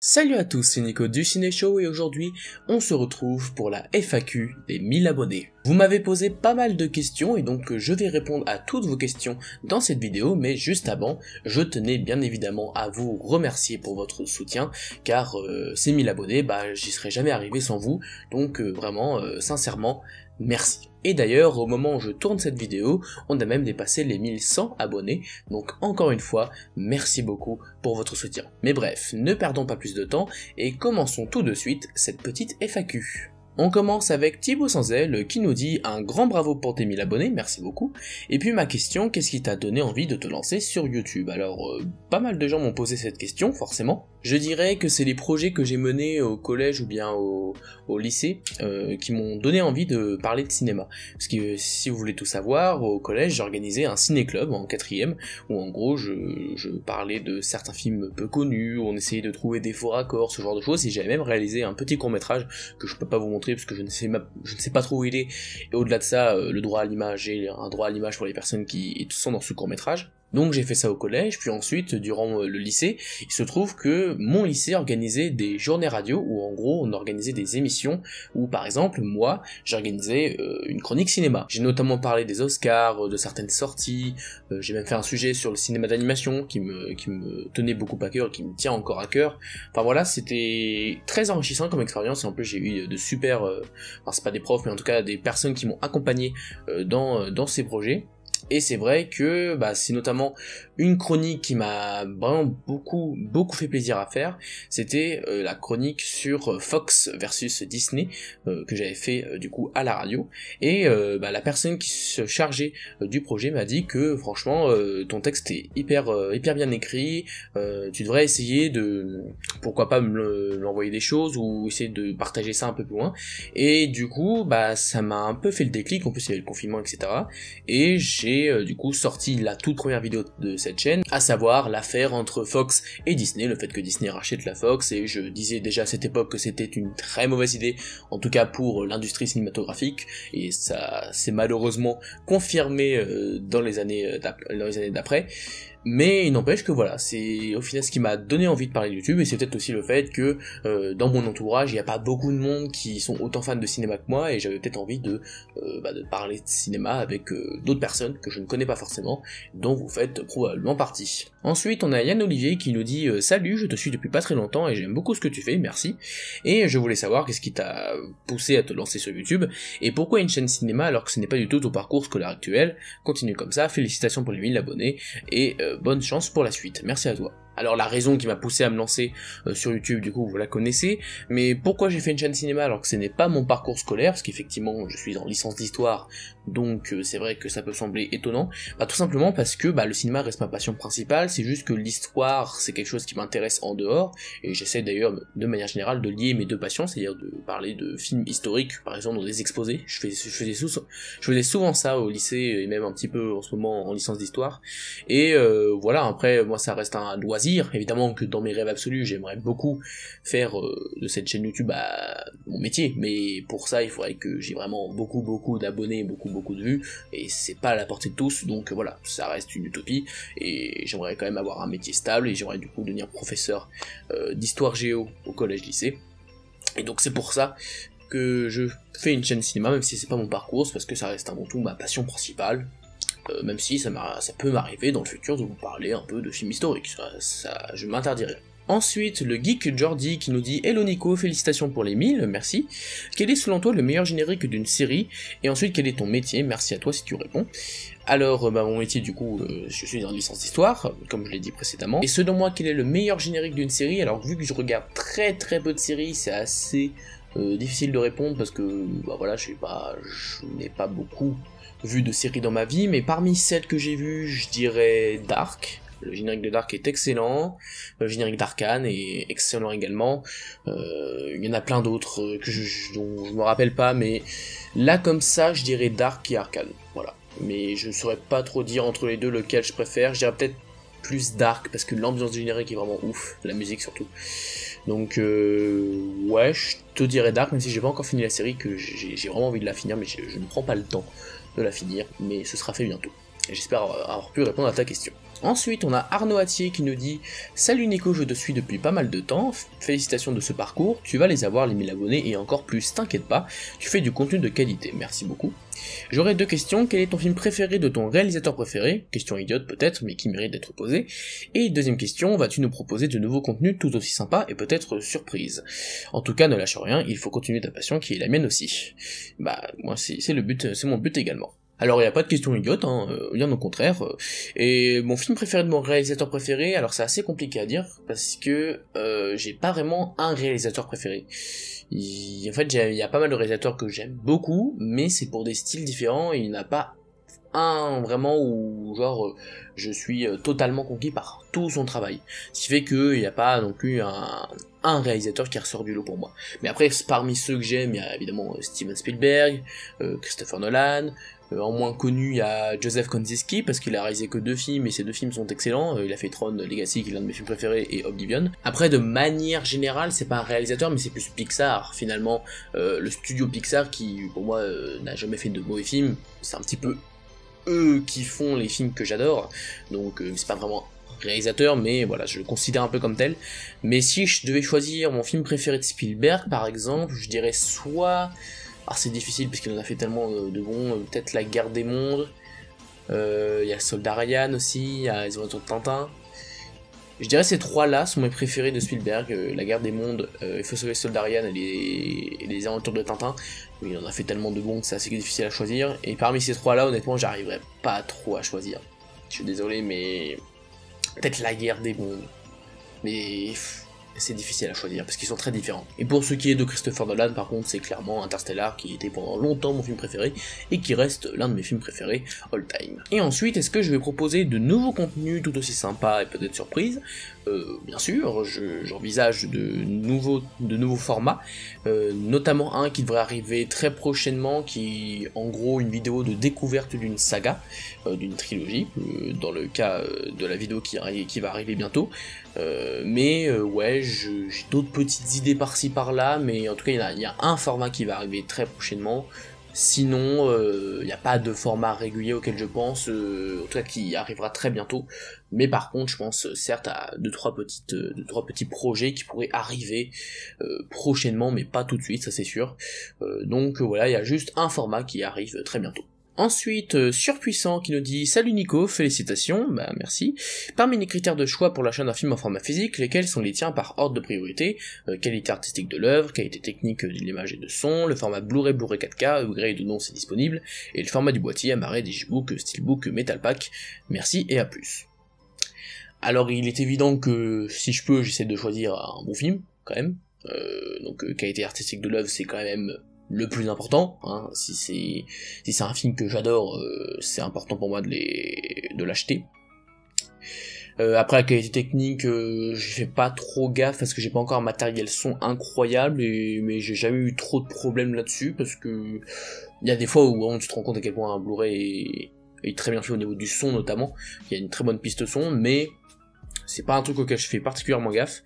Salut à tous, c'est Nico du Ciné Show et aujourd'hui on se retrouve pour la FAQ des 1000 abonnés. Vous m'avez posé pas mal de questions et donc je vais répondre à toutes vos questions dans cette vidéo, mais juste avant, je tenais bien évidemment à vous remercier pour votre soutien car ces 1000 abonnés, j'y serais jamais arrivé sans vous, donc vraiment, sincèrement, merci. Et d'ailleurs, au moment où je tourne cette vidéo, on a même dépassé les 1100 abonnés, donc encore une fois, merci beaucoup pour votre soutien. Mais bref, ne perdons pas plus de temps et commençons tout de suite cette petite FAQ. On commence avec Thibaut Sanzel qui nous dit un grand bravo pour tes 1000 abonnés, merci beaucoup. Et puis ma question, qu'est-ce qui t'a donné envie de te lancer sur YouTube? Alors, pas mal de gens m'ont posé cette question, forcément. Je dirais que c'est les projets que j'ai menés au collège ou bien au lycée qui m'ont donné envie de parler de cinéma. Parce que si vous voulez tout savoir, au collège j'organisais un ciné-club en 4ème, où en gros je parlais de certains films peu connus, où on essayait de trouver des faux raccords, ce genre de choses, et j'avais même réalisé un petit court-métrage que je peux pas vous montrer parce que je ne sais pas trop où il est, et au-delà de ça, le droit à l'image, j'ai un droit à l'image pour les personnes qui sont dans ce court-métrage. Donc j'ai fait ça au collège, puis ensuite, durant le lycée, il se trouve que mon lycée organisait des journées radio, où en gros on organisait des émissions, où par exemple, moi, j'organisais une chronique cinéma. J'ai notamment parlé des Oscars, de certaines sorties, j'ai même fait un sujet sur le cinéma d'animation qui me tenait beaucoup à cœur, qui me tient encore à cœur. Enfin voilà, c'était très enrichissant comme expérience, et en plus j'ai eu de super, enfin c'est pas des profs, mais en tout cas des personnes qui m'ont accompagné dans ces projets. Et c'est vrai que c'est notamment une chronique qui m'a vraiment beaucoup fait plaisir à faire, c'était la chronique sur Fox versus Disney que j'avais fait du coup à la radio, et la personne qui se chargeait du projet m'a dit que franchement ton texte est hyper bien écrit, tu devrais essayer de pourquoi pas me l'envoyer des choses ou essayer de partager ça un peu plus loin, et du coup ça m'a un peu fait le déclic, en plus il y avait le confinement etc, et j'ai du coup sorti la toute première vidéo de cette chaîne, à savoir l'affaire entre Fox et Disney, le fait que Disney rachète la Fox, et je disais déjà à cette époque que c'était une très mauvaise idée, en tout cas pour l'industrie cinématographique, et ça s'est malheureusement confirmé dans les années d'après. Mais il n'empêche que voilà, c'est au final ce qui m'a donné envie de parler de YouTube, et c'est peut-être aussi le fait que dans mon entourage, il n'y a pas beaucoup de monde qui sont autant fans de cinéma que moi, et j'avais peut-être envie de parler de cinéma avec d'autres personnes que je ne connais pas forcément, dont vous faites probablement partie. Ensuite, on a Yann Olivier qui nous dit salut, je te suis depuis pas très longtemps et j'aime beaucoup ce que tu fais, merci. Et je voulais savoir qu'est-ce qui t'a poussé à te lancer sur YouTube, et pourquoi une chaîne cinéma alors que ce n'est pas du tout ton parcours scolaire actuel. Continue comme ça, félicitations pour les 1000 abonnés, et bonne chance pour la suite, merci à toi. Alors la raison qui m'a poussé à me lancer sur YouTube, du coup vous la connaissez, mais pourquoi j'ai fait une chaîne cinéma alors que ce n'est pas mon parcours scolaire, parce qu'effectivement je suis en licence d'histoire, donc c'est vrai que ça peut sembler étonnant, tout simplement parce que le cinéma reste ma passion principale, c'est juste que l'histoire c'est quelque chose qui m'intéresse en dehors, et j'essaie d'ailleurs de manière générale de lier mes deux passions, c'est-à-dire de parler de films historiques, par exemple dans des exposés, je faisais souvent ça au lycée, et même un petit peu en ce moment en licence d'histoire, et voilà, après moi ça reste un loisir. Évidemment que dans mes rêves absolus, j'aimerais beaucoup faire de cette chaîne YouTube mon métier, mais pour ça il faudrait que j'ai vraiment beaucoup d'abonnés, beaucoup de vues, et c'est pas à la portée de tous, donc voilà, ça reste une utopie, et j'aimerais quand même avoir un métier stable, et j'aimerais du coup devenir professeur d'histoire géo au collège-lycée, et donc c'est pour ça que je fais une chaîne cinéma, même si c'est pas mon parcours, parce que ça reste avant tout ma passion principale. Même si ça peut m'arriver dans le futur de vous parler un peu de films historiques, ça je m'interdirai. Ensuite, le geek Jordi qui nous dit hello Nico, félicitations pour les 1000, merci. Quel est selon toi le meilleur générique d'une série? Et ensuite, quel est ton métier? Merci à toi si tu réponds. Alors, mon métier du coup, je suis en licence d'histoire, comme je l'ai dit précédemment. Et selon moi, quel est le meilleur générique d'une série? Alors, vu que je regarde très peu de séries, c'est assez difficile de répondre parce que, voilà, je n'ai pas beaucoup vu de séries dans ma vie, mais parmi celles que j'ai vues, je dirais Dark. Le générique de Dark est excellent, le générique d'Arcane est excellent également, il y en a plein d'autres dont je me rappelle pas, mais là comme ça, je dirais Dark et Arcane, voilà. Mais je ne saurais pas trop dire entre les deux lequel je préfère, je dirais peut-être plus Dark, parce que l'ambiance du générique est vraiment ouf, la musique surtout. Donc ouais, je te dirais Dark, même si j'ai pas encore fini la série, que j'ai vraiment envie de la finir, mais je ne prends pas le temps de la finir, mais ce sera fait bientôt. Et j'espère avoir pu répondre à ta question. Ensuite, on a Arnaud Attier qui nous dit « Salut Nico, je te suis depuis pas mal de temps, félicitations de ce parcours, tu vas les avoir les 1000 abonnés et encore plus, t'inquiète pas, tu fais du contenu de qualité, merci beaucoup. J'aurais 2 questions, quel est ton film préféré de ton réalisateur préféré? Question idiote peut-être, mais qui mérite d'être posée. Et deuxième question, vas-tu nous proposer de nouveaux contenus tout aussi sympas et peut-être surprises? En tout cas, ne lâche rien, il faut continuer ta passion qui est la mienne aussi. » Bah, moi c'est le but, c'est mon but également. Alors il n'y a pas de question idiote, bien au contraire, et mon film préféré de mon réalisateur préféré, alors c'est assez compliqué à dire, parce que j'ai pas vraiment un réalisateur préféré. En fait il y a pas mal de réalisateurs que j'aime beaucoup, mais c'est pour des styles différents, et il n'y en a pas un vraiment où genre je suis totalement conquis par tout son travail. Ce qui fait qu'il n'y a pas non plus un réalisateur qui ressort du lot pour moi. Mais après, parmi ceux que j'aime, il y a évidemment Steven Spielberg, Christopher Nolan, en moins connu, il y a Joseph Kosinski, parce qu'il a réalisé que 2 films, et ces 2 films sont excellents. Il a fait Tron Legacy, qui est l'un de mes films préférés, et Oblivion. Après, de manière générale, c'est pas un réalisateur, mais c'est plus Pixar, finalement. Le studio Pixar, qui, pour moi, n'a jamais fait de mauvais films, c'est un petit peu eux qui font les films que j'adore, donc c'est pas vraiment réalisateur, mais voilà, je le considère un peu comme tel. Mais si je devais choisir mon film préféré de Spielberg, par exemple, je dirais soit... Alors c'est difficile parce qu'il en a fait tellement de bons, peut-être La Guerre des Mondes, il y a Soldat Ryan aussi, il y a Les Aventures de Tintin. Je dirais ces 3-là sont mes préférés de Spielberg, La Guerre des Mondes, Il faut sauver Soldat Ryan et les Aventures de Tintin. Il en a fait tellement de bons que c'est assez difficile à choisir, et parmi ces 3-là, honnêtement, j'arriverais pas trop à choisir. Je suis désolé, mais... peut-être La Guerre des Mondes. Mais... c'est difficile à choisir, parce qu'ils sont très différents. Et pour ce qui est de Christopher Nolan, par contre, c'est clairement Interstellar, qui était pendant longtemps mon film préféré, et qui reste l'un de mes films préférés all time. Et ensuite, est-ce que je vais proposer de nouveaux contenus tout aussi sympas et peut-être surprises? Bien sûr, j'envisage de nouveaux formats, notamment un qui devrait arriver très prochainement, qui est en gros une vidéo de découverte d'une saga, d'une trilogie, dans le cas de la vidéo qui va arriver bientôt, mais ouais, j'ai d'autres petites idées par-ci par-là, mais en tout cas il y a un format qui va arriver très prochainement. Sinon, il n'y a pas de format régulier auquel je pense, en tout cas qui arrivera très bientôt. Mais par contre, je pense certes à 2-3 petits projets qui pourraient arriver prochainement, mais pas tout de suite, ça c'est sûr. Donc voilà, il y a juste un format qui arrive très bientôt. Ensuite, Surpuissant qui nous dit « Salut Nico, félicitations, bah merci. Parmi les critères de choix pour l'achat d'un film en format physique, lesquels sont les tiens par ordre de priorité? Qualité artistique de l'œuvre, qualité technique de l'image et de son, le format Blu-ray 4K, upgrade ou non c'est disponible, et le format du boîtier amarré Digibook, Steelbook, Metal Pack. Merci et à plus. » Alors il est évident que si je peux, j'essaie de choisir un bon film, quand même. Donc qualité artistique de l'œuvre c'est quand même... le plus important, hein. Si c'est un film que j'adore, c'est important pour moi de l'acheter. Après la qualité technique, je fais pas trop gaffe parce que j'ai pas encore un matériel son incroyable, mais j'ai jamais eu trop de problèmes là-dessus parce que il y a des fois où tu te rends compte à quel point un Blu-ray est très bien fait au niveau du son notamment. Il y a une très bonne piste son, mais c'est pas un truc auquel je fais particulièrement gaffe.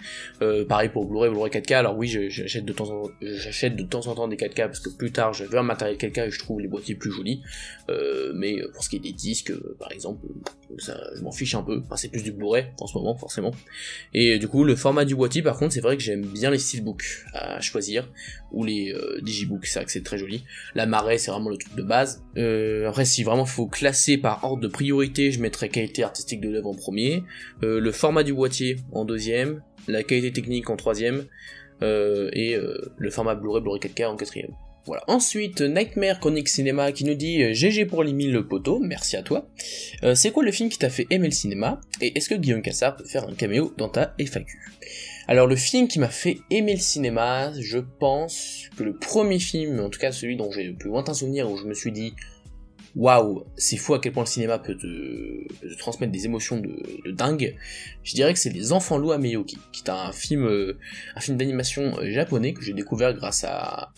Pareil pour Blu-ray 4K, alors oui, j'achète de temps en temps des 4K parce que plus tard je veux un matériel 4K et je trouve les boîtiers plus jolis. Mais pour ce qui est des disques, par exemple, ça, je m'en fiche un peu. Enfin, c'est plus du Blu-ray en ce moment, forcément. Et du coup, le format du boîtier, par contre, c'est vrai que j'aime bien les Steelbook à choisir, ou les Digibook, c'est vrai que c'est très joli. La marée, c'est vraiment le truc de base. Après, si vraiment il faut classer par ordre de priorité, je mettrais qualité artistique de l'œuvre en premier, le format du boîtier en deuxième, la qualité technique en troisième, et le format Blu-ray 4K en quatrième. Voilà. Ensuite, Nightmare Chronic Cinéma qui nous dit GG pour les 1000 poteaux, merci à toi. C'est quoi le film qui t'a fait aimer le cinéma? Et est-ce que Guillaume Cassard peut faire un caméo dans ta FAQ? Alors le film qui m'a fait aimer le cinéma, je pense que le premier film, en tout cas celui dont j'ai le plus lointain souvenir, où je me suis dit waouh, c'est fou à quel point le cinéma peut te transmettre des émotions de dingue, je dirais que c'est Les Enfants Loups à Meioki, qui est un film d'animation japonais que j'ai découvert grâce à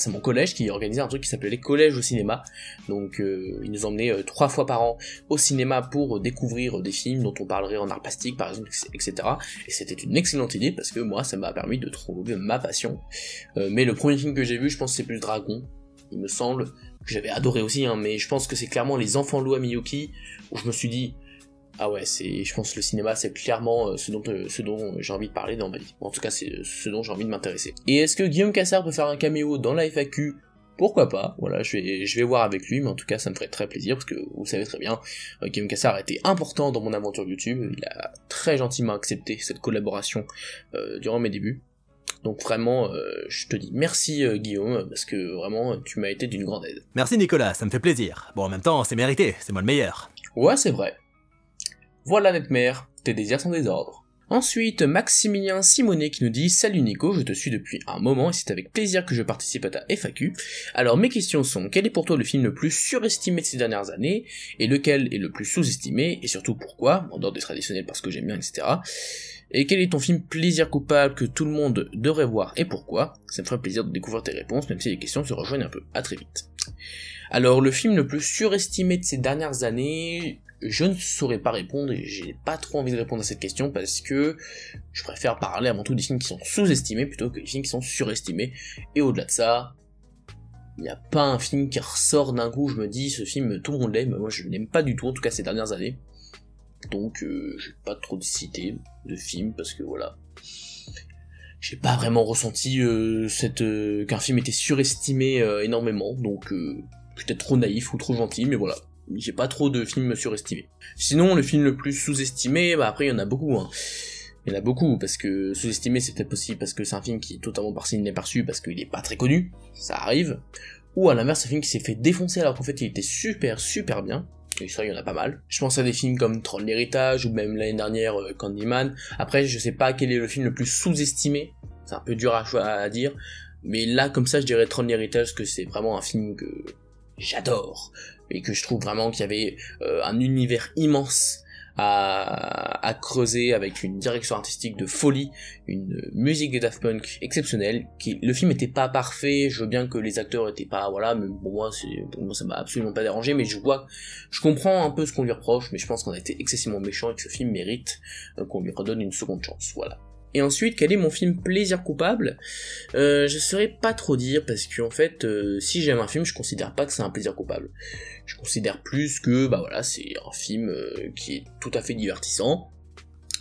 mon collège qui organisait un truc qui s'appelait les collèges au cinéma. Donc ils nous emmenaient 3 fois par an au cinéma pour découvrir des films dont on parlerait en art plastique par exemple, etc. Et c'était une excellente idée parce que moi ça m'a permis de trouver ma passion. Mais le premier film que j'ai vu, je pense que c'est plus Dragon, il me semble, que j'avais adoré aussi, hein, mais je pense que c'est clairement Les Enfants Loups à Meioki où je me suis dit Ah ouais, je pense que le cinéma c'est clairement ce dont j'ai envie de parler dans ma vie. En tout cas, c'est ce dont j'ai envie de m'intéresser. Et est-ce que Guillaume Cassard peut faire un caméo dans la FAQ? Pourquoi pas, voilà, je vais voir avec lui, mais en tout cas ça me ferait très plaisir, parce que vous savez très bien, Guillaume Cassard a été important dans mon aventure YouTube, il a très gentiment accepté cette collaboration durant mes débuts. Donc vraiment, je te dis merci Guillaume, parce que vraiment tu m'as été d'une grande aide. Merci Nicolas, ça me fait plaisir. Bon, en même temps, c'est mérité, c'est moi le meilleur. Ouais, c'est vrai. Voilà Netmer, tes désirs sont des ordres. Ensuite, Maximilien Simonet qui nous dit « Salut Nico, je te suis depuis un moment et c'est avec plaisir que je participe à ta FAQ. Alors mes questions sont, quel est pour toi le film le plus surestimé de ces dernières années, et lequel est le plus sous-estimé, et surtout pourquoi, en dehors des traditionnels parce que j'aime bien, etc. Et quel est ton film plaisir coupable que tout le monde devrait voir et pourquoi? Ça me ferait plaisir de découvrir tes réponses, même si les questions se rejoignent un peu. À très vite. Alors le film le plus surestimé de ces dernières années... Je ne saurais pas répondre et j'ai pas trop envie de répondre à cette question parce que je préfère parler avant tout des films qui sont sous-estimés plutôt que des films qui sont surestimés. Et au-delà de ça, il n'y a pas un film qui ressort d'un coup, je me dis ce film tout le monde l'aime, moi je l'aime pas du tout en tout cas ces dernières années. Donc j'ai pas trop de citer de films parce que voilà. J'ai pas vraiment ressenti qu'un film était surestimé énormément, donc peut-être trop naïf ou trop gentil, mais voilà. J'ai pas trop de films surestimés. Sinon, le film le plus sous-estimé, bah après il y en a beaucoup, hein. Il y en a beaucoup, parce que sous-estimé c'est peut-être possible parce que c'est un film qui est totalement passé inaperçu, parce qu'il est pas très connu, ça arrive. Ou à l'inverse, un film qui s'est fait défoncer alors qu'en fait il était super bien. Et ça, il y en a pas mal. Je pense à des films comme Troll l'héritage, ou même l'année dernière Candyman. Après, je sais pas quel est le film le plus sous-estimé, c'est un peu dur à dire. Mais là, comme ça, je dirais Troll l'héritage, parce que c'est vraiment un film que j'adore. Et que je trouve vraiment qu'il y avait un univers immense à creuser avec une direction artistique de folie, une musique de Daft Punk exceptionnelle. Le film était pas parfait, je veux bien que les acteurs étaient pas, voilà, mais pour moi ça m'a absolument pas dérangé, mais je comprends un peu ce qu'on lui reproche, mais je pense qu'on a été excessivement méchant et que ce film mérite qu'on lui redonne une seconde chance, voilà. Et ensuite, quel est mon film plaisir coupable? Je saurais pas trop dire, parce que en fait, si j'aime un film, je considère pas que c'est un plaisir coupable. Je considère plus que, bah voilà, c'est un film qui est tout à fait divertissant,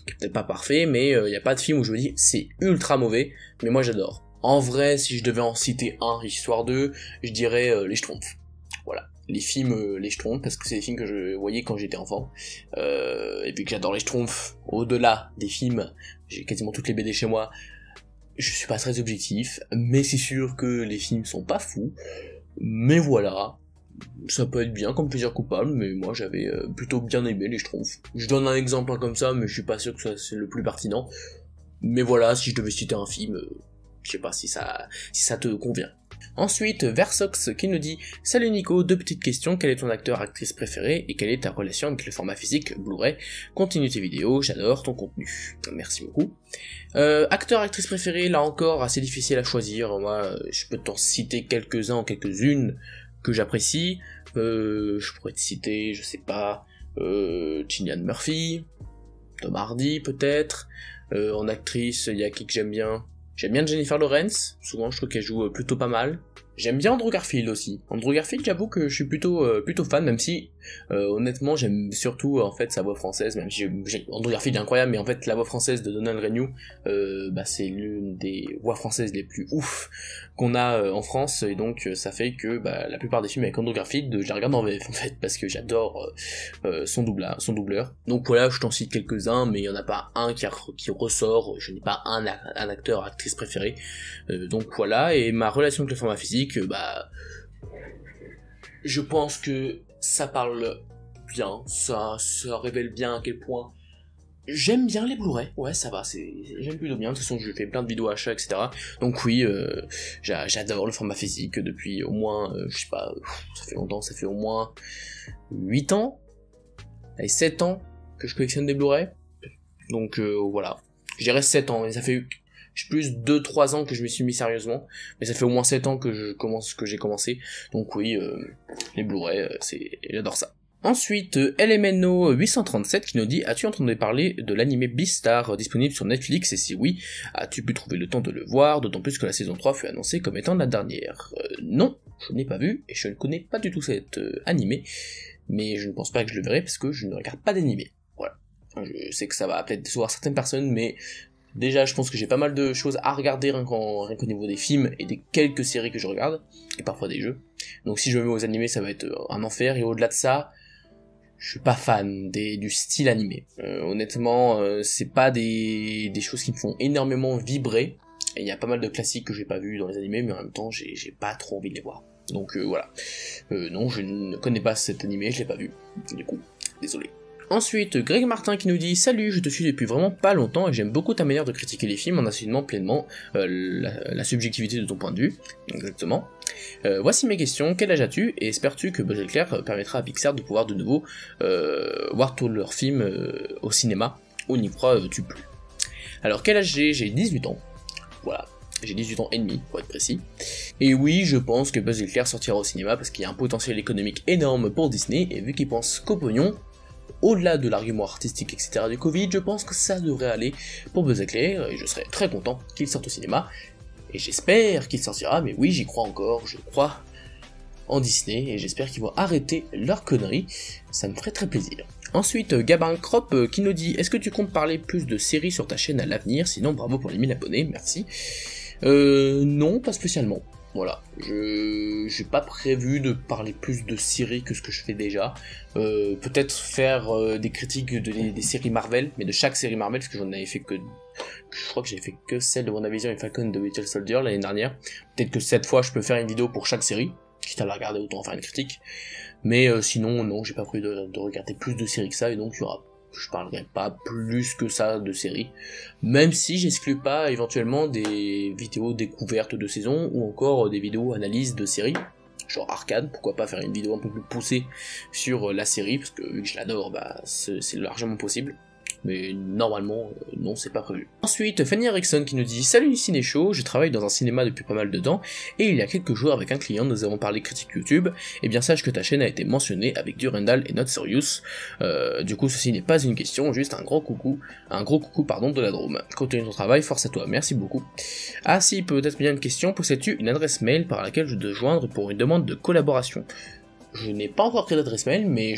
qui est peut-être pas parfait, mais y a pas de film où je me dis, c'est ultra mauvais, mais moi j'adore. En vrai, si je devais en citer un, histoire de, je dirais Les Schtroumpfs. Voilà. Les films Les Schtroumpfs, parce que c'est des films que je voyais quand j'étais enfant, et puis que j'adore les Schtroumpfs, au-delà des films, j'ai quasiment toutes les BD chez moi, je suis pas très objectif, mais c'est sûr que les films sont pas fous, mais voilà, ça peut être bien comme plaisir coupable, mais moi j'avais plutôt bien aimé les Schtroumpfs. Je donne un exemple comme ça, mais je suis pas sûr que ça c'est le plus pertinent, mais voilà, si je devais citer un film, je sais pas si ça te convient. Ensuite, Versox qui nous dit « Salut Nico, deux petites questions, quel est ton acteur, actrice préféré et quelle est ta relation avec le format physique Blu-ray? Continue tes vidéos, j'adore ton contenu. » Merci beaucoup. Acteur, actrice préférée, là encore, assez difficile à choisir. Moi, je peux t'en citer quelques-uns ou quelques-unes que j'apprécie. Je pourrais te citer, je sais pas, Cillian Murphy, Tom Hardy peut-être. En actrice, il y a qui que j'aime bien. J'aime bien Jennifer Lawrence, souvent je trouve qu'elle joue plutôt pas mal. J'aime bien Andrew Garfield aussi. Andrew Garfield, j'avoue que je suis plutôt fan, même si honnêtement j'aime surtout en fait sa voix française, même si Andrew Garfield est incroyable, mais en fait la voix française de Donald Renew, c'est l'une des voix françaises les plus ouf qu'on a en France, et donc ça fait que la plupart des films avec Andrew Garfield, je les regarde en VF en fait, parce que j'adore son doubleur. Donc voilà, je t'en cite quelques-uns, mais il y en a pas un qui ressort, je n'ai pas un acteur, actrice préféré. Donc voilà, et ma relation avec le format physique, je pense que ça parle bien, ça révèle bien à quel point j'aime bien les Blu-ray, ouais ça va, j'aime plutôt bien, de toute façon je fais plein de vidéos achats, etc. Donc oui, j'adore le format physique depuis au moins, je sais pas, ça fait longtemps, ça fait au moins 8 ans, allez 7 ans que je collectionne des Blu-ray, donc voilà, je dirais 7 ans, et ça fait plus 2-3 ans que je m'y suis mis sérieusement, mais ça fait au moins 7 ans que j'ai commencé, donc oui, les Blu-ray, j'adore ça. Ensuite, LMNO 837 qui nous dit « As-tu entendu parler de l'anime Beastar disponible sur Netflix, et si oui, as-tu pu trouver le temps de le voir, d'autant plus que la saison 3 fut annoncée comme étant la dernière ?» Non, je n'ai pas vu, et je ne connais pas du tout cet animé, mais je ne pense pas que je le verrai parce que je ne regarde pas d'animé. Voilà. Je sais que ça va peut-être décevoir certaines personnes, mais déjà je pense que j'ai pas mal de choses à regarder rien qu'au niveau des films et des quelques séries que je regarde, et parfois des jeux. Donc si je me mets aux animés, ça va être un enfer, et au-delà de ça, je suis pas fan du style animé. Honnêtement, c'est pas des choses qui me font énormément vibrer, et il y a pas mal de classiques que j'ai pas vus dans les animés, mais en même temps j'ai pas trop envie de les voir. Donc voilà. Non, je ne connais pas cet animé, je l'ai pas vu. Du coup, désolé. Ensuite, Greg Martin qui nous dit « Salut, je te suis depuis vraiment pas longtemps et j'aime beaucoup ta manière de critiquer les films en assumant pleinement la subjectivité de ton point de vue. » Exactement. Voici mes questions. Quel âge as-tu et espères-tu que Buzz éclair permettra à Pixar de pouvoir de nouveau voir tous leurs films au cinéma, ou n'y crois-tu plus? Alors quel âge j'ai? J'ai 18 ans. Voilà. J'ai 18 ans et demi, pour être précis. Et oui, je pense que Buzz l'éclair sortira au cinéma parce qu'il y a un potentiel économique énorme pour Disney, et vu qu'ils pensent qu'au pognon, au-delà de l'argument artistique, etc. du Covid, je pense que ça devrait aller pour Buzz éclair, et je serais très content qu'il sorte au cinéma, et j'espère qu'il sortira, mais oui, j'y crois encore, je crois en Disney, et j'espère qu'ils vont arrêter leurs conneries, ça me ferait très plaisir. Ensuite, Gabin Crop qui nous dit « Est-ce que tu comptes parler plus de séries sur ta chaîne à l'avenir? Sinon, bravo pour les 1000 abonnés, merci. » Non, pas spécialement. Voilà, j'ai pas prévu de parler plus de séries que ce que je fais déjà. Peut-être faire des critiques des séries Marvel, mais de chaque série Marvel, parce que j'en avais fait que... Je crois que j'ai fait que celle de WandaVision et Falcon de Winter Soldier l'année dernière. Peut-être que cette fois je peux faire une vidéo pour chaque série, quitte à la regarder autant en faire une critique. Mais sinon, non, j'ai pas prévu de regarder plus de séries que ça, et donc je parlerai pas plus que ça de séries, même si j'exclus pas éventuellement des vidéos découvertes de saison, ou encore des vidéos analyses de séries, genre Arcane, pourquoi pas faire une vidéo un peu plus poussée sur la série, parce que vu que je l'adore, bah c'est largement possible. Mais normalement, non, c'est pas prévu. Ensuite, Fanny Erickson qui nous dit « Salut Ciné Show, je travaille dans un cinéma depuis pas mal de temps, et il y a quelques jours avec un client, nous avons parlé critique YouTube, et bien sache que ta chaîne a été mentionnée avec Durandal et Not Serious. Du coup, ceci n'est pas une question, juste un gros coucou de la Drôme. Continue ton travail, force à toi, merci beaucoup. Ah si, peut-être bien une question, possèdes-tu une adresse mail par laquelle je dois joindre pour une demande de collaboration? Je n'ai pas encore créé d'adresse mail, mais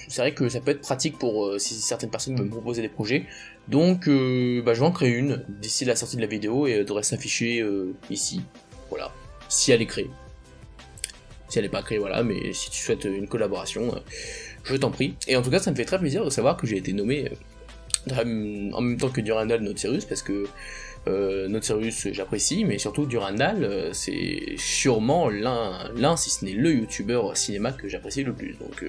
c'est vrai que ça peut être pratique pour si certaines personnes me proposer des projets, donc je vais en créer une d'ici la sortie de la vidéo, et elle devrait s'afficher ici, voilà, si elle est créée. Si elle n'est pas créée, voilà, mais si tu souhaites une collaboration, je t'en prie. Et en tout cas, ça me fait très plaisir de savoir que j'ai été nommé en même temps que Durandal Not Serious, parce que Not Serious j'apprécie, mais surtout Durandal c'est sûrement l'un, si ce n'est le youtubeur cinéma que j'apprécie le plus, donc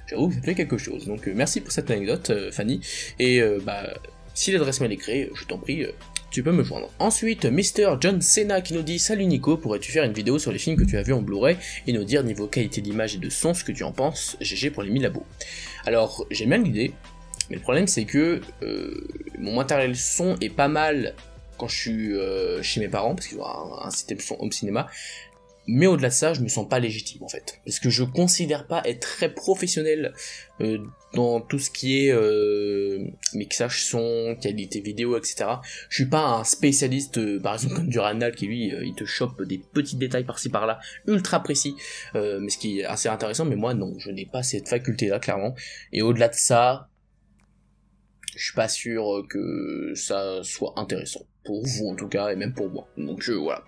j'avoue, ça fait quelque chose. Donc merci pour cette anecdote, Fanny. Et si l'adresse mail est créée, je t'en prie, tu peux me joindre. Ensuite, Mr. John Cena qui nous dit « Salut Nico, pourrais-tu faire une vidéo sur les films que tu as vus en Blu-ray et nous dire niveau qualité d'image et de son ce que tu en penses, GG pour les 1000 abos. » Alors, j'aime bien l'idée, mais le problème c'est que mon matériel son est pas mal quand je suis chez mes parents, parce qu'ils ont un système son home cinéma. Mais au-delà de ça, je me sens pas légitime en fait, parce que je considère pas être très professionnel dans tout ce qui est mixage son, qualité vidéo, etc. Je suis pas un spécialiste, par exemple comme Durandal qui lui, il te chope des petits détails par-ci par-là, ultra précis, mais ce qui est assez intéressant, mais moi non, je n'ai pas cette faculté-là clairement, et au-delà de ça, je suis pas sûr que ça soit intéressant, pour vous en tout cas, et même pour moi, donc voilà,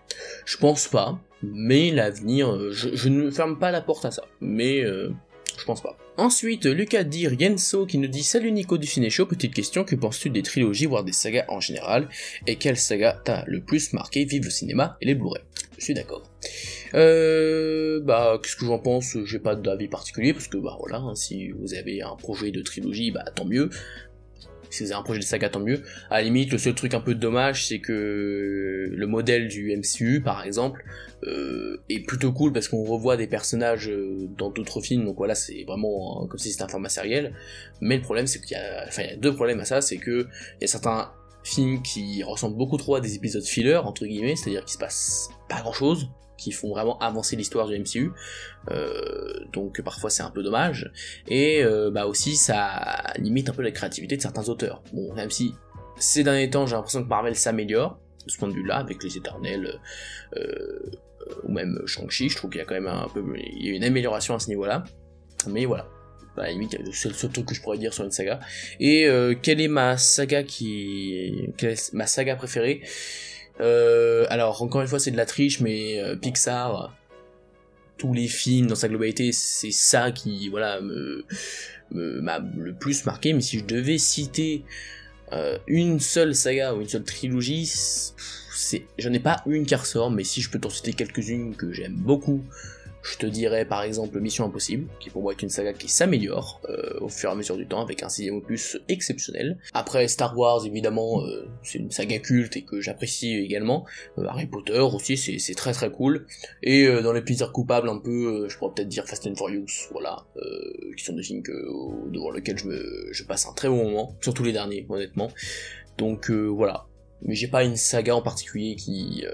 je pense pas. Mais l'avenir, je ne ferme pas la porte à ça, mais je pense pas. Ensuite, Lucas Dir Yenso qui nous dit « Salut Nico du Ciné Show, petite question, que penses-tu des trilogies, voire des sagas en général, et quelle saga t'a le plus marqué, vive le cinéma et les Blu-ray ?» Je suis d'accord. Qu'est-ce que j'en pense? J'ai pas d'avis particulier, parce que voilà, hein, si vous avez un projet de trilogie, tant mieux. Si vous avez un projet de saga, tant mieux. À la limite, le seul truc un peu dommage, c'est que le modèle du MCU, par exemple, est plutôt cool parce qu'on revoit des personnages dans d'autres films, donc voilà, c'est vraiment comme si c'était un format sériel. Mais le problème, c'est qu'il y a deux problèmes à ça, c'est que il y a certains films qui ressemblent beaucoup trop à des épisodes filler, entre guillemets, c'est-à-dire qu'il se passe pas grand-chose, qui font vraiment avancer l'histoire du MCU, donc parfois c'est un peu dommage, et aussi ça limite un peu la créativité de certains auteurs. Bon, même si ces derniers temps j'ai l'impression que Marvel s'améliore, de ce point de vue-là, avec les Éternels, ou même Shang-Chi, je trouve qu'il y a quand même il y a une amélioration à ce niveau-là, mais voilà. À la limite, c'est le seul truc que je pourrais dire sur une saga. Et quelle est ma saga préférée? Alors encore une fois c'est de la triche, mais Pixar, tous les films dans sa globalité, c'est ça qui voilà m'a le plus marqué. Mais si je devais citer une seule saga ou une seule trilogie, j'en ai pas une qui ressort, mais si je peux t'en citer quelques-unes que j'aime beaucoup, je te dirais par exemple Mission Impossible, qui pour moi est une saga qui s'améliore au fur et à mesure du temps, avec un 6ème opus exceptionnel. Après Star Wars évidemment, c'est une saga culte et que j'apprécie également. Harry Potter aussi, c'est très très cool. Et dans les plaisirs coupables un peu, je pourrais peut-être dire Fast and Furious, voilà, qui sont des films devant lesquels je passe un très bon moment, surtout les derniers honnêtement. Donc voilà. Mais j'ai pas une saga en particulier qui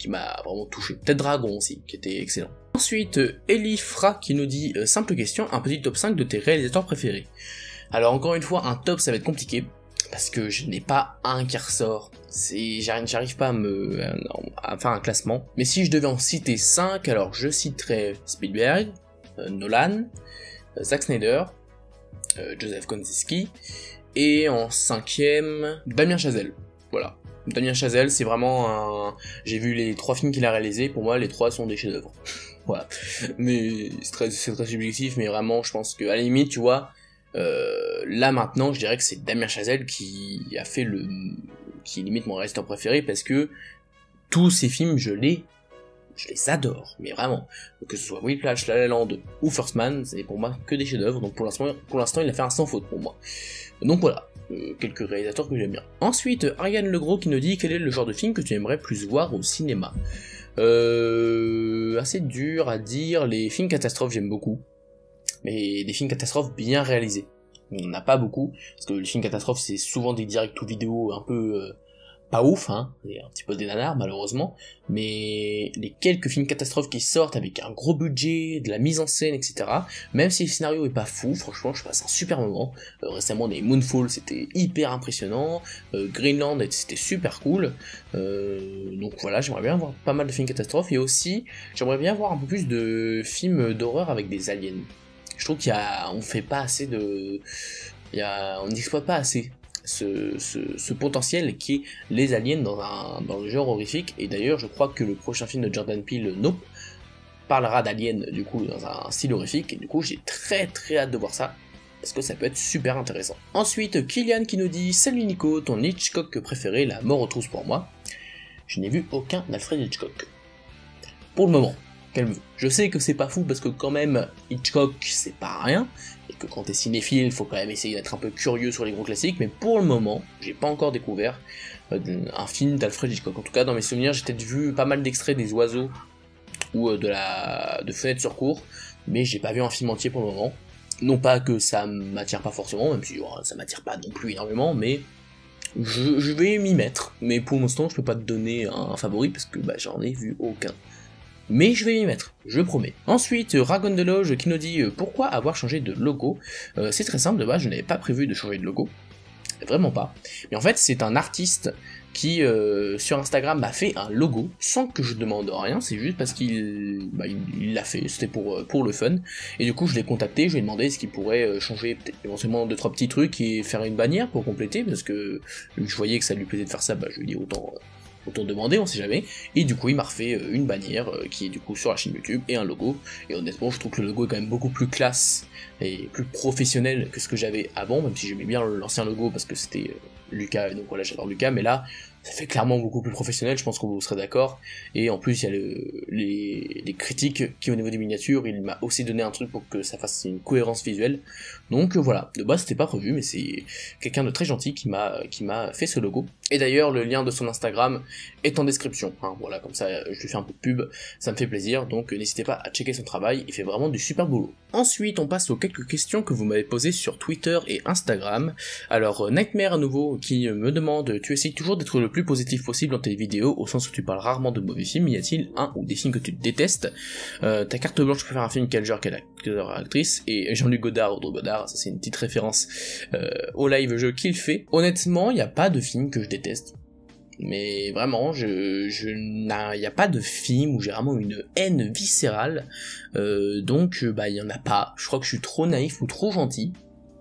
m'a vraiment touché. Peut-être Dragon aussi, qui était excellent. Ensuite, Elifra qui nous dit simple question, un petit top 5 de tes réalisateurs préférés. Alors encore une fois, un top ça va être compliqué, parce que je n'ai pas un qui ressort. J'arrive pas à faire un classement. Mais si je devais en citer 5, alors je citerais Spielberg, Nolan, Zack Snyder, Joseph Kosinski, et en 5ème, Damien Chazelle. Voilà. Damien Chazelle, c'est vraiment j'ai vu les 3 films qu'il a réalisés, pour moi les 3 sont des chefs-d'œuvre. Voilà. Mais c'est très subjectif, mais vraiment je pense que à la limite, tu vois, là maintenant je dirais que c'est Damien Chazelle qui a fait qui est limite mon réalisateur préféré, parce que tous ces films je les adore, mais vraiment. Que ce soit Whiplash, La La Land ou First Man, c'est pour moi que des chefs-d'œuvre, donc pour l'instant il a fait un sans faute pour moi. Donc voilà. Quelques réalisateurs que j'aime bien. Ensuite, Ariane Legros qui nous dit quel est le genre de film que tu aimerais plus voir au cinéma. Assez dur à dire. Les films catastrophes j'aime beaucoup, mais des films catastrophes bien réalisés. On n'en a pas beaucoup, parce que les films catastrophes c'est souvent des directs ou vidéos un peu pas ouf, hein, un petit peu des nanars malheureusement, mais les quelques films catastrophes qui sortent avec un gros budget, de la mise en scène, etc., même si le scénario est pas fou, franchement je passe un super moment. Récemment des Moonfall c'était hyper impressionnant, Greenland c'était super cool, donc voilà, j'aimerais bien voir pas mal de films catastrophes, et aussi j'aimerais bien voir un peu plus de films d'horreur avec des aliens. Je trouve on fait pas assez on n'exploite pas assez ce potentiel qui est les aliens dans le genre horrifique. Et d'ailleurs je crois que le prochain film de Jordan Peele, Nope, parlera d'aliens du coup dans un style horrifique, et du coup j'ai très très hâte de voir ça, parce que ça peut être super intéressant. Ensuite Kylian qui nous dit salut Nico, ton Hitchcock préféré, La mort aux trousses pour moi. Je n'ai vu aucun Alfred Hitchcock pour le moment. Calme-vous. Je sais que c'est pas fou, parce que quand même Hitchcock c'est pas rien, et que quand t'es cinéphile, faut quand même essayer d'être un peu curieux sur les gros classiques, mais pour le moment, j'ai pas encore découvert un film d'Alfred Hitchcock. En tout cas, dans mes souvenirs, j'ai peut-être vu pas mal d'extraits des oiseaux, ou de Fenêtre sur cour, mais j'ai pas vu un film entier pour le moment. Non pas que ça m'attire pas forcément, même si ça m'attire pas non plus énormément, mais je vais m'y mettre. Mais pour l'instant, je peux pas te donner un favori, parce que j'en ai vu aucun. Mais je vais y mettre, je promets. Ensuite, Ragon de Loge qui nous dit pourquoi avoir changé de logo. C'est très simple, de base je n'avais pas prévu de changer de logo, vraiment pas. Mais en fait c'est un artiste qui sur Instagram m'a fait un logo sans que je demande rien, c'est juste parce qu'il l'a fait, c'était pour le fun. Et du coup je l'ai contacté, je lui ai demandé est-ce qu'il pourrait changer peut-être éventuellement 2-3 petits trucs et faire une bannière pour compléter, parce que je voyais que ça lui plaisait de faire ça, je lui ai dit autant demander, on sait jamais. Et du coup il m'a refait une bannière qui est du coup sur la chaîne YouTube, et un logo, et honnêtement je trouve que le logo est quand même beaucoup plus classe et plus professionnel que ce que j'avais avant, même si j'aimais bien l'ancien logo parce que c'était Lucas, et donc voilà, j'adore Lucas, mais là ça fait clairement beaucoup plus professionnel, je pense que vous serez d'accord. Et en plus il y a les critiques qui au niveau des miniatures, il m'a aussi donné un truc pour que ça fasse une cohérence visuelle. Donc voilà, de base c'était pas prévu, mais c'est quelqu'un de très gentil qui m'a fait ce logo. Et d'ailleurs le lien de son Instagram est en description, hein, voilà, comme ça je lui fais un peu de pub, ça me fait plaisir, donc n'hésitez pas à checker son travail, il fait vraiment du super boulot. Ensuite on passe aux quelques questions que vous m'avez posées sur Twitter et Instagram. Alors Nightmare à nouveau qui me demande, tu essayes toujours d'être le plus positif possible dans tes vidéos, au sens où tu parles rarement de mauvais films, y a-t-il un ou des films que tu détestes? Ta carte blanche, tu préfères un film quel genre, quel acteur, actrice? Et Jean-Luc Godard, Audrey Godard, ça c'est une petite référence au live jeu qu'il fait. Honnêtement, il n'y a pas de film que je déteste. Mais vraiment, il n'y a pas de film où j'ai vraiment une haine viscérale, donc il y en a pas. Je crois que je suis trop naïf ou trop gentil,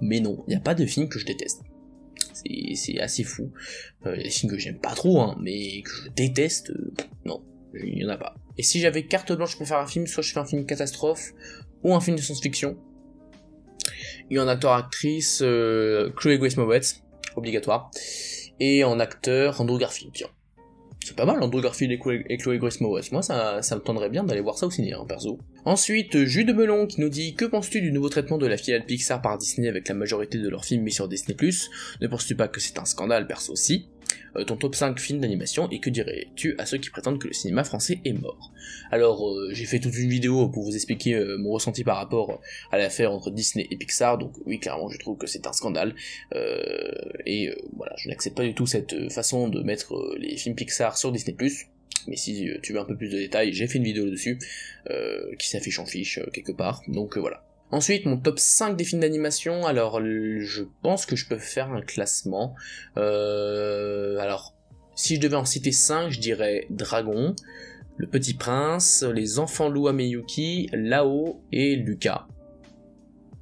mais non, il n'y a pas de film que je déteste. C'est assez fou. Il y a des films que j'aime pas trop, hein, mais que je déteste, non, il y en a pas. Et si j'avais carte blanche pour faire un film, soit je fais un film catastrophe, ou un film de science-fiction. Et en acteur-actrice, Chloé Grace Moretz, obligatoire. Et en acteur, Andrew Garfield, tiens. C'est pas mal, Andrew Garfield et Chloé Grace Moretz. Moi, ça me tendrait bien d'aller voir ça au ciné, hein, perso. Ensuite, Jus de Melon qui nous dit: que penses-tu du nouveau traitement de la filiale Pixar par Disney avec la majorité de leurs films mis sur Disney+. Ne penses-tu pas que c'est un scandale, perso aussi? Ton top 5 films d'animation, et que dirais-tu à ceux qui prétendent que le cinéma français est mort? Alors, j'ai fait toute une vidéo pour vous expliquer mon ressenti par rapport à l'affaire entre Disney et Pixar, donc oui, clairement, je trouve que c'est un scandale, voilà, je n'accepte pas du tout cette façon de mettre les films Pixar sur Disney+, mais si tu veux un peu plus de détails, j'ai fait une vidéo dessus, qui s'affiche en fiche quelque part, donc voilà. Ensuite, mon top 5 des films d'animation, alors je pense que je peux faire un classement. Alors, si je devais en citer 5, je dirais Dragon, Le Petit Prince, Les Enfants Loups à Miyuki, Lao et Lucas.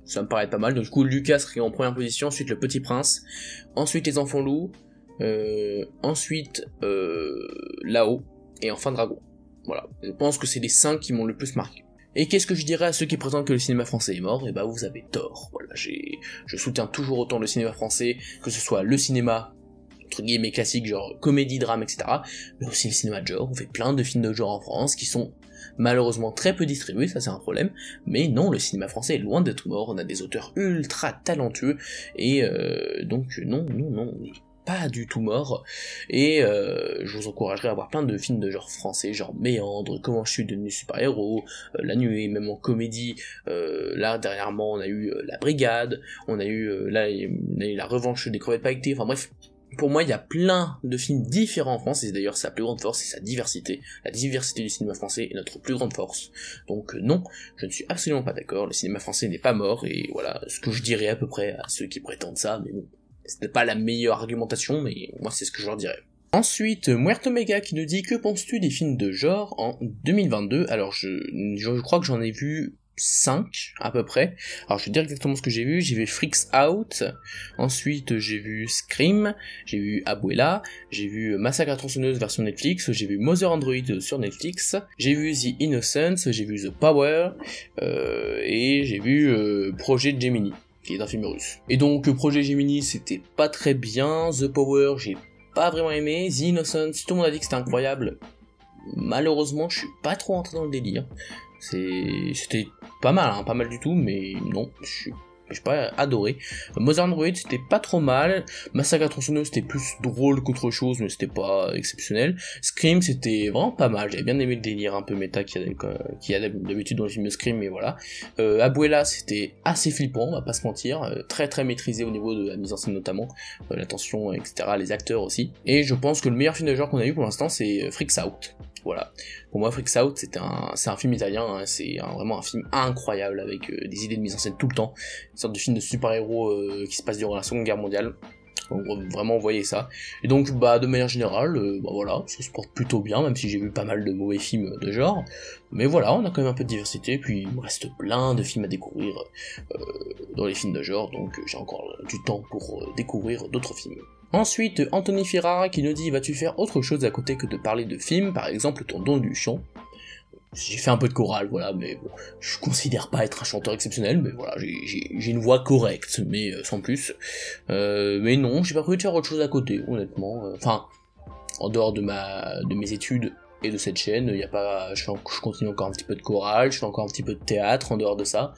Ça me paraît pas mal, donc du coup Lucas serait en première position, ensuite Le Petit Prince, ensuite Les Enfants Loups, ensuite Lao, et enfin Dragon. Voilà, je pense que c'est les 5 qui m'ont le plus marqué. Et qu'est-ce que je dirais à ceux qui prétendent que le cinéma français est mort? Eh bah vous avez tort, voilà, je soutiens toujours autant le cinéma français, que ce soit le cinéma, entre guillemets classique, genre comédie, drame, etc., mais aussi le cinéma de genre. On fait plein de films de genre en France, qui sont malheureusement très peu distribués, ça c'est un problème, mais non, le cinéma français est loin d'être mort, on a des auteurs ultra talentueux, et donc non, pas du tout mort, et je vous encouragerai à voir plein de films de genre français, genre Méandre, Comment je suis devenu super-héros, La Nuée, même en comédie, là dernièrement on a eu La Brigade, on a eu La Revanche des crevettes pailletées, enfin bref, pour moi il y a plein de films différents en France, et d'ailleurs sa plus grande force c'est sa diversité, la diversité du cinéma français est notre plus grande force, donc non, je ne suis absolument pas d'accord, le cinéma français n'est pas mort, et voilà ce que je dirais à peu près à ceux qui prétendent ça, mais bon, c'était pas la meilleure argumentation, mais moi c'est ce que je leur dirais. Ensuite, Muerto Mega qui nous dit: que penses-tu des films de genre en 2022? Alors je crois que j'en ai vu 5 à peu près. Alors je vais dire exactement ce que j'ai vu Freaks Out, ensuite j'ai vu Scream, j'ai vu Abuela, j'ai vu Massacre à tronçonneuse version Netflix, j'ai vu Mother Android sur Netflix, j'ai vu The Innocents, j'ai vu The Power, et j'ai vu Projet Gemini, qui est un film russe. Et donc Projet Gemini c'était pas très bien, The Power j'ai pas vraiment aimé, The Innocents tout le monde a dit que c'était incroyable, malheureusement je suis pas trop entré dans le délire, c'était pas mal, hein, pas mal du tout, mais non, j'ai pas adoré. Mother Android c'était pas trop mal, Massacre à tronçonneuse c'était plus drôle qu'autre chose, mais c'était pas exceptionnel. Scream c'était vraiment pas mal, j'avais bien aimé le délire un peu méta qu'il y a d'habitude dans les films de Scream, mais voilà. Abuela c'était assez flippant, on va pas se mentir, très très maîtrisé au niveau de la mise en scène notamment, la tension, etc., les acteurs aussi. Et je pense que le meilleur film de genre qu'on a eu pour l'instant c'est Freaks Out. Voilà. Pour moi, Freaks Out, c'est un film italien, hein, c'est vraiment un film incroyable avec des idées de mise en scène tout le temps, une sorte de film de super-héros qui se passe durant la Seconde Guerre mondiale. Donc vraiment, vous voyez ça. Et donc, de manière générale, voilà, ça se porte plutôt bien, même si j'ai vu pas mal de mauvais films de genre. Mais voilà, on a quand même un peu de diversité, puis il me reste plein de films à découvrir dans les films de genre, donc j'ai encore du temps pour découvrir d'autres films. Ensuite, Anthony Ferrara qui nous dit: vas-tu faire autre chose à côté que de parler de films, par exemple ton don du chant? J'ai fait un peu de chorale, voilà, mais bon, je considère pas être un chanteur exceptionnel, mais voilà, j'ai une voix correcte, mais sans plus. Mais non, j'ai pas prévu de faire autre chose à côté, honnêtement. Enfin, en dehors de mes études et de cette chaîne, y a pas, je continue encore un petit peu de chorale, je fais encore un petit peu de théâtre en dehors de ça,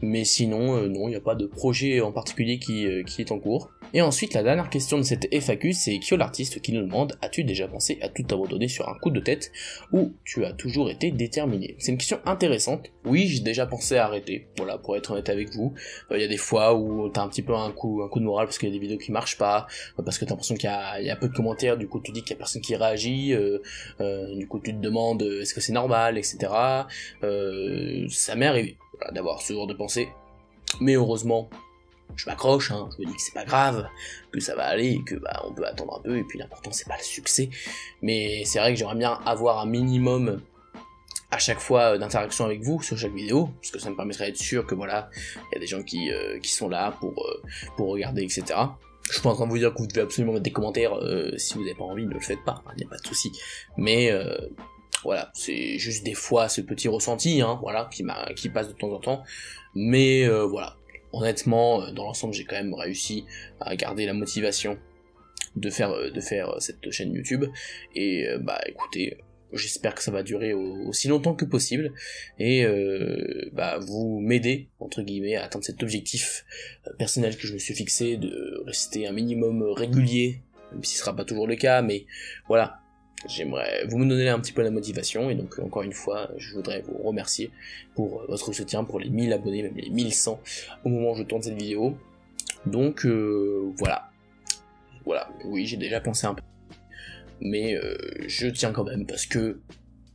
mais sinon, non, y a pas de projet en particulier qui est en cours. Et ensuite, la dernière question de cette FAQ, c'est Kyo l'artiste qui nous demande: as-tu déjà pensé à tout abandonner sur un coup de tête, ou tu as toujours été déterminé? C'est une question intéressante. Oui, j'ai déjà pensé à arrêter, voilà, pour être honnête avec vous. Y a des fois où t'as un petit peu un coup de morale parce qu'il y a des vidéos qui marchent pas, parce que t'as l'impression qu'il y a peu de commentaires, du coup tu dis qu'il y a personne qui réagit, du coup tu te demandes est-ce que c'est normal, etc. Ça m'est arrivé, voilà, d'avoir ce genre de pensée, mais heureusement, je m'accroche, hein, je me dis que c'est pas grave, que ça va aller, et que bah on peut attendre un peu, et puis l'important c'est pas le succès, mais c'est vrai que j'aimerais bien avoir un minimum à chaque fois d'interaction avec vous sur chaque vidéo, parce que ça me permettrait d'être sûr que voilà, il y a des gens qui sont là pour regarder, etc. Je suis pas en train de vous dire que vous devez absolument mettre des commentaires, si vous n'avez pas envie, ne le faites pas, il n'y a pas de souci. Mais voilà, c'est juste des fois ce petit ressenti, hein, voilà, qui passe de temps en temps. Mais voilà, honnêtement, dans l'ensemble, j'ai quand même réussi à garder la motivation de faire cette chaîne YouTube. Et bah écoutez, j'espère que ça va durer aussi longtemps que possible, et bah vous m'aider entre guillemets à atteindre cet objectif personnel que je me suis fixé de rester un minimum régulier, même si ce sera pas toujours le cas, mais voilà, j'aimerais vous me donner un petit peu la motivation, et donc encore une fois je voudrais vous remercier pour votre soutien, pour les 1000 abonnés, même les 1100 au moment où je tourne cette vidéo. Donc voilà, oui, j'ai déjà pensé un peu, mais je tiens quand même parce que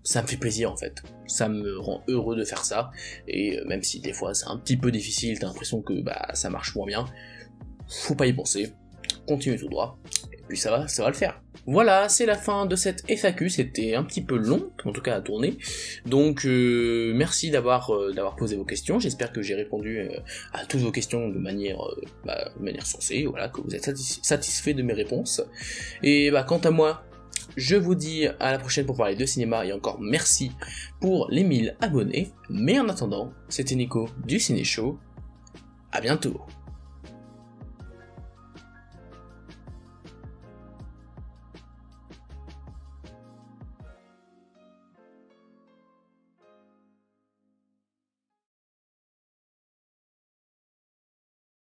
ça me fait plaisir en fait, ça me rend heureux de faire ça, et même si des fois c'est un petit peu difficile, t'as l'impression que bah ça marche moins bien, faut pas y penser, continue tout droit, et puis ça va le faire. Voilà, c'est la fin de cette FAQ, c'était un petit peu long, en tout cas à tourner, donc merci d'avoir posé vos questions, j'espère que j'ai répondu à toutes vos questions de manière sensée, voilà, que vous êtes satisfait de mes réponses, et bah quant à moi, je vous dis à la prochaine pour parler de cinéma, et encore merci pour les 1000 abonnés, mais en attendant, c'était Nico du Ciné Show, à bientôt.